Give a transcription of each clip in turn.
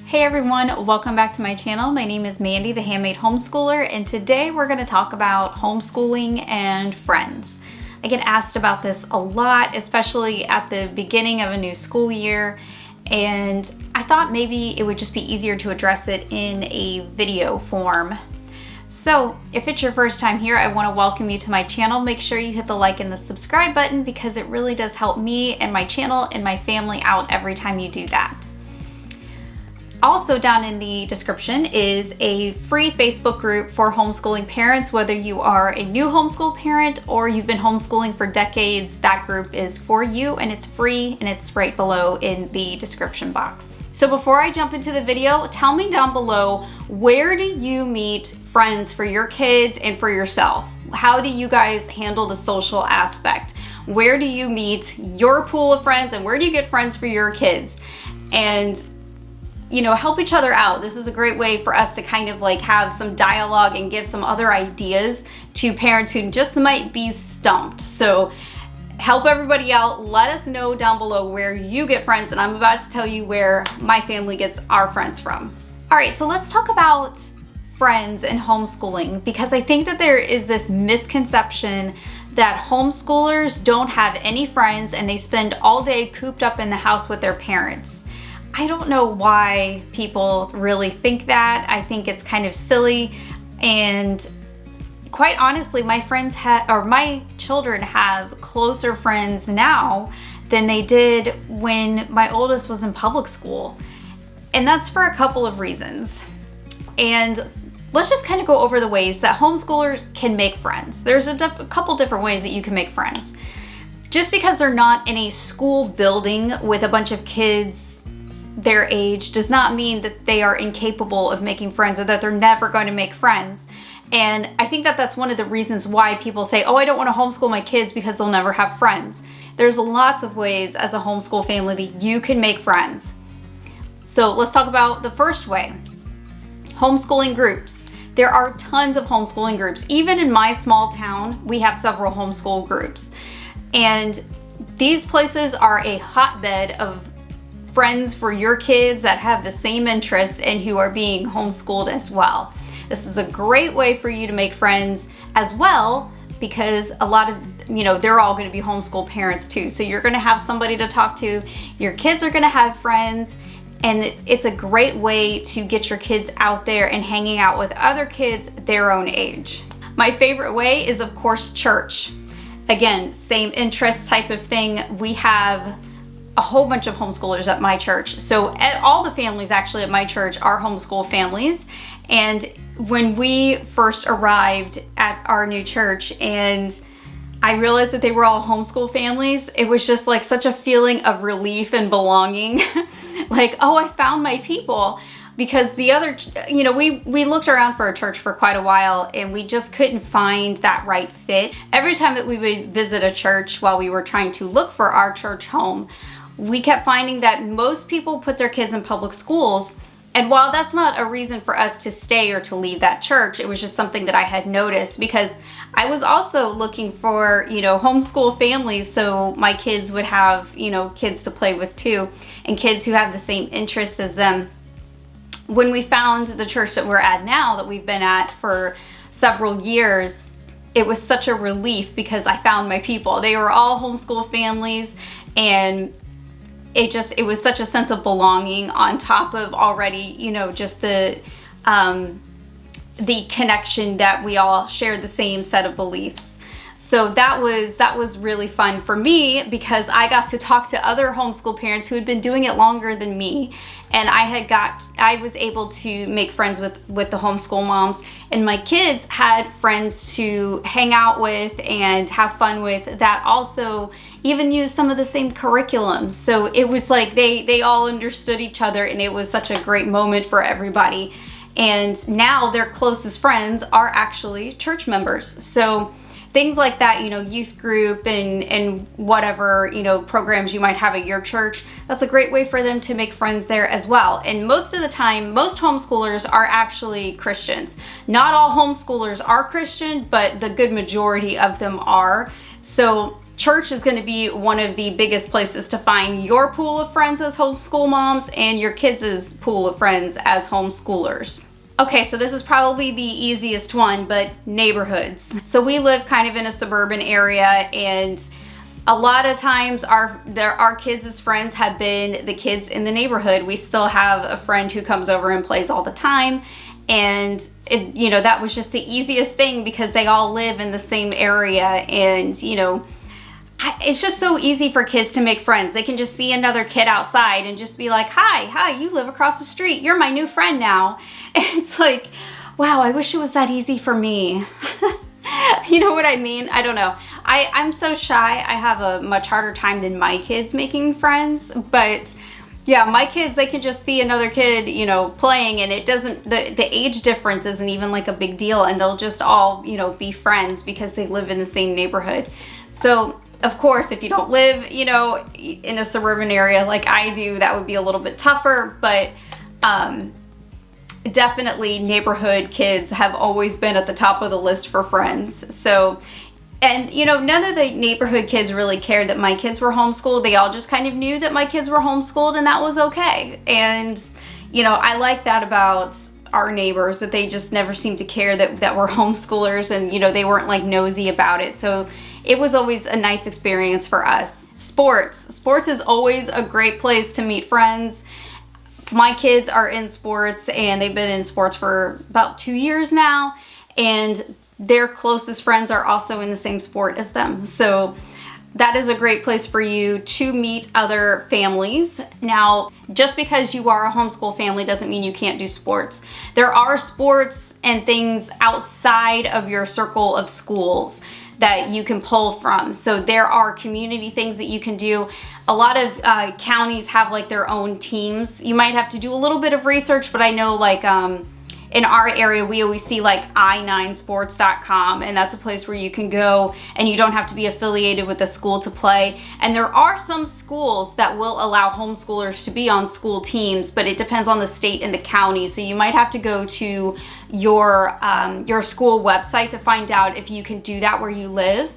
Hey everyone, welcome back to my channel. My name is Mandy, the Handmade Homeschooler, and today we're going to talk about homeschooling and friends. I get asked about this a lot, especially at the beginning of a new school year, and I thought maybe it would just be easier to address it in a video form. So if it's your first time here, I want to welcome you to my channel. Make sure you hit the like and the subscribe button because it really does help me and my channel and my family out every time you do that. Also down in the description is a free Facebook group for homeschooling parents. Whether you are a new homeschool parent or you've been homeschooling for decades, that group is for you and it's free and it's right below in the description box. So before I jump into the video, tell me down below, where do you meet friends for your kids and for yourself? How do you guys handle the social aspect? Where do you meet your pool of friends and where do you get friends for your kids? And help each other out. This is a great way for us to kind of like have some dialogue and give some other ideas to parents who just might be stumped. So help everybody out. Let us know down below where you get friends, and I'm about to tell you where my family gets our friends from. All right, so let's talk about friends and homeschooling, because I think that there is this misconception that homeschoolers don't have any friends and they spend all day cooped up in the house with their parents. I don't know why people really think that. I think it's kind of silly, and quite honestly, my children have closer friends now than they did when my oldest was in public school. And that's for a couple of reasons. And let's just kind of go over the ways that homeschoolers can make friends. There's a couple different ways that you can make friends. Just because they're not in a school building with a bunch of kids their age does not mean that they are incapable of making friends or that they're never going to make friends. And I think that that's one of the reasons why people say, oh, I don't want to homeschool my kids because they'll never have friends. There's lots of ways as a homeschool family that you can make friends. So let's talk about the first way. Homeschooling groups. There are tons of homeschooling groups. Even in my small town, we have several homeschool groups. And these places are a hotbed of friends for your kids that have the same interests and who are being homeschooled as well. This is a great way for you to make friends as well, because a lot of, they're all going to be homeschool parents too. So you're going to have somebody to talk to. Your kids are going to have friends, and it's a great way to get your kids out there and hanging out with other kids their own age. My favorite way is, of course, church. Again, same interest type of thing. We have a whole bunch of homeschoolers at my church. So all the families actually at my church are homeschool families. And when we first arrived at our new church and I realized that they were all homeschool families, it was just like such a feeling of relief and belonging. Like, oh, I found my people. Because the other, we looked around for a church for quite a while and we just couldn't find that right fit. Every time that we would visit a church while we were trying to look for our church home, we kept finding that most people put their kids in public schools. And while that's not a reason for us to stay or to leave that church, it was just something that I had noticed, because I was also looking for, homeschool families so my kids would have, kids to play with too, and kids who have the same interests as them. When we found the church that we're at now, that we've been at for several years, it was such a relief because I found my people. They were all homeschool families, and it was such a sense of belonging on top of already, just the connection that we all shared the same set of beliefs. So that was really fun for me because I got to talk to other homeschool parents who had been doing it longer than me, and I was able to make friends with the homeschool moms, and my kids had friends to hang out with and have fun with that also even use some of the same curriculums. So it was like they all understood each other, and it was such a great moment for everybody. And now their closest friends are actually church members. So things like that, youth group and whatever, programs you might have at your church, that's a great way for them to make friends there as well. And most of the time, most homeschoolers are actually Christians. Not all homeschoolers are Christian, but the good majority of them are. So church is going to be one of the biggest places to find your pool of friends as homeschool moms and your kids' pool of friends as homeschoolers. Okay, so this is probably the easiest one, but neighborhoods. So we live kind of in a suburban area, and a lot of times our kids' friends have been the kids in the neighborhood. We still have a friend who comes over and plays all the time, and you know, that was just the easiest thing because they all live in the same area, and you know, it's just so easy for kids to make friends. They can just see another kid outside and just be like, hi, you live across the street. You're my new friend now. And it's like, wow, I wish it was that easy for me. You know what I mean? I don't know. I'm so shy. I have a much harder time than my kids making friends. But yeah, my kids, they can just see another kid, you know, playing, and it doesn't, the age difference isn't even like a big deal, and they'll just all, you know, be friends because they live in the same neighborhood. So of course, if you don't live, you know, in a suburban area like I do, that would be a little bit tougher, but definitely neighborhood kids have always been at the top of the list for friends. So, and you know, none of the neighborhood kids really cared that my kids were homeschooled. They all just kind of knew that my kids were homeschooled, and that was okay. And you know, I like that about our neighbors, that they just never seemed to care that we're homeschoolers, and you know, they weren't like nosy about it. So it was always a nice experience for us. Sports is always a great place to meet friends. My kids are in sports, and they've been in sports for about 2 years now, and their closest friends are also in the same sport as them. So that is a great place for you to meet other families. Now, just because you are a homeschool family doesn't mean you can't do sports. There are sports and things outside of your circle of schools that you can pull from. So there are community things that you can do. A lot of counties have like their own teams. You might have to do a little bit of research, but I know like in our area, we always see like i9sports.com, and that's a place where you can go and you don't have to be affiliated with the school to play. And there are some schools that will allow homeschoolers to be on school teams, but it depends on the state and the county. So you might have to go to your school website to find out if you can do that where you live.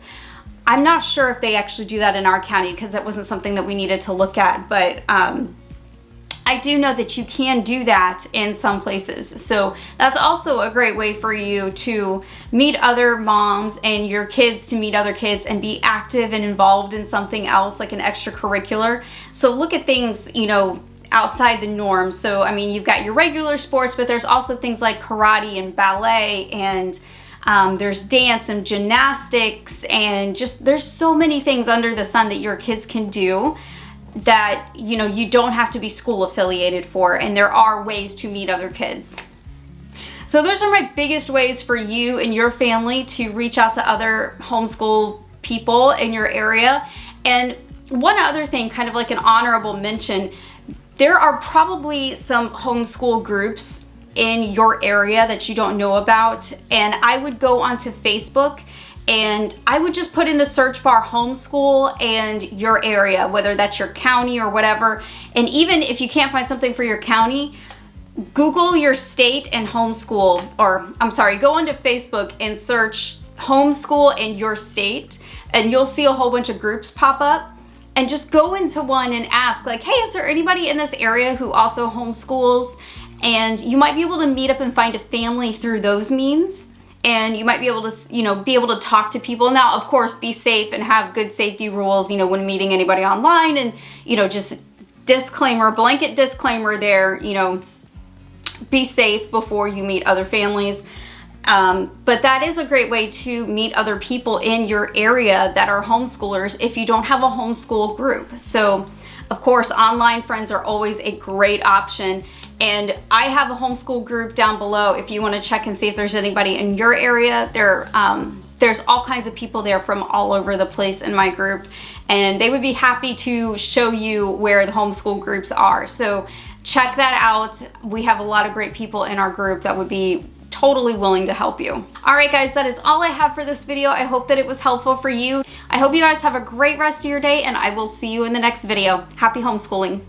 I'm not sure if they actually do that in our county because that wasn't something that we needed to look at, but I do know that you can do that in some places. So that's also a great way for you to meet other moms and your kids to meet other kids and be active and involved in something else like an extracurricular. So look at things, you know, outside the norm. So I mean, you've got your regular sports, but there's also things like karate and ballet, and there's dance and gymnastics, and just there's so many things under the sun that your kids can do that, you know, you don't have to be school affiliated for, and there are ways to meet other kids. So those are my biggest ways for you and your family to reach out to other homeschool people in your area. And one other thing, kind of like an honorable mention, there are probably some homeschool groups in your area that you don't know about, and I would go onto Facebook and I would just put in the search bar homeschool and your area, whether that's your county or whatever. And even if you can't find something for your county, Google your state and homeschool, or I'm sorry, go onto Facebook and search homeschool in your state, and you'll see a whole bunch of groups pop up. And just go into one and ask like, hey, is there anybody in this area who also homeschools? And you might be able to meet up and find a family through those means. And you might be able to, you know, be able to talk to people. Now, of course, be safe and have good safety rules, you know, when meeting anybody online, and, you know, just disclaimer, blanket disclaimer there, you know, be safe before you meet other families. But that is a great way to meet other people in your area that are homeschoolers if you don't have a homeschool group. So, of course, online friends are always a great option. And I have a homeschool group down below if you want to check and see if there's anybody in your area. There's all kinds of people there from all over the place in my group, and they would be happy to show you where the homeschool groups are. So check that out. We have a lot of great people in our group that would be totally willing to help you. All right, guys, that is all I have for this video. I hope that it was helpful for you. I hope you guys have a great rest of your day, and I will see you in the next video. Happy homeschooling.